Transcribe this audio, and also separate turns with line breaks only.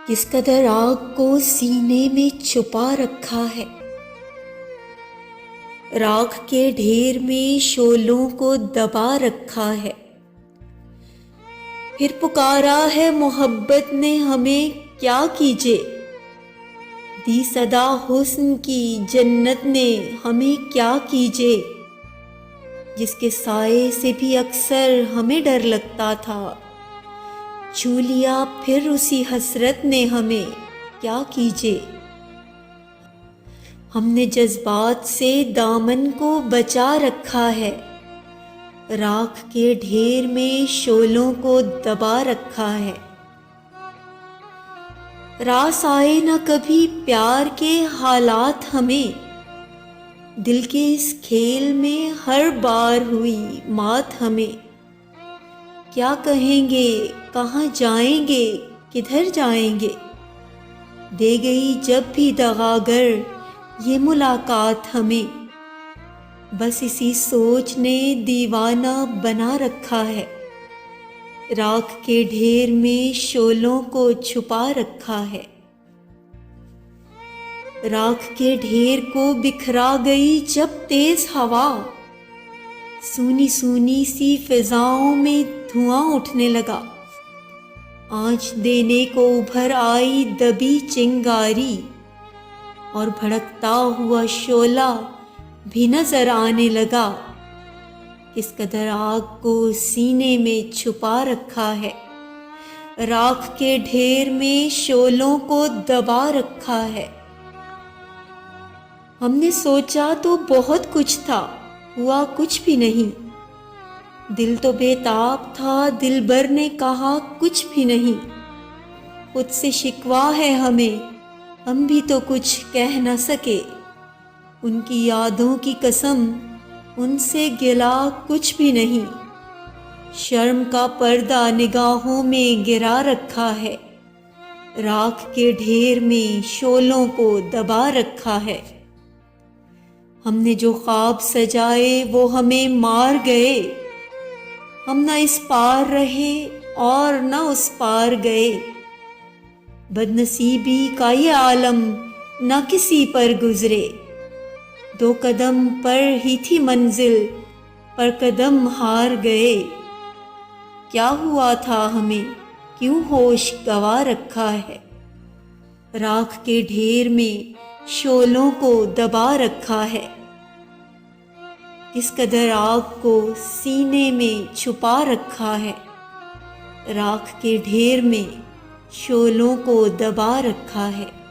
किस कदर आग को सीने में छुपा रखा है। राख के ढेर में शोलों को दबा रखा है। फिर पुकारा है मोहब्बत ने हमें, क्या कीजिए। दी सदा हुस्न की जन्नत ने हमें, क्या कीजिए। जिसके साए से भी अक्सर हमें डर लगता था, छू लिया फिर उसी हसरत ने हमें, क्या कीजिए। हमने जज्बात से दामन को बचा रखा है। राख के ढेर में शोलों को दबा रखा है। रास आए न कभी प्यार के हालात हमें, दिल के इस खेल में हर बार हुई मात हमें। क्या कहेंगे, कहाँ जाएंगे, किधर जाएंगे। दे गई जब भी दगागर ये मुलाकात हमें, बस इसी सोच ने दीवाना बना रखा है। राख के ढेर में शोलों को छुपा रखा है। राख के ढेर को बिखरा गई जब तेज हवा, सूनी सूनी सी फिजाओं में धुआं उठने लगा। आँच देने को उभर आई दबी चिंगारी, और भड़कता हुआ शोला भी नजर आने लगा। किस कदर आग को सीने में छुपा रखा है। राख के ढेर में शोलों को दबा रखा है। हमने सोचा तो बहुत कुछ था, हुआ कुछ भी नहीं। दिल तो बेताब था, दिलबर ने कहा कुछ भी नहीं। खुद से शिकवा है हमें, हम भी तो कुछ कह न सके। उनकी यादों की कसम, उनसे गिला कुछ भी नहीं। शर्म का पर्दा निगाहों में गिरा रखा है। राख के ढेर में शोलों को दबा रखा है। हमने जो ख्वाब सजाए वो हमें मार गए। हम न इस पार रहे और न उस पार गए। बदनसीबी का ये आलम न किसी पर गुजरे। दो कदम पर ही थी मंजिल, पर कदम हार गए। क्या हुआ था हमें, क्यों होश गवा रखा है। राख के ढेर में शोलों को दबा रखा है। किस कदर आग को सीने में छुपा रखा है। राख के ढेर में शोलों को दबा रखा है।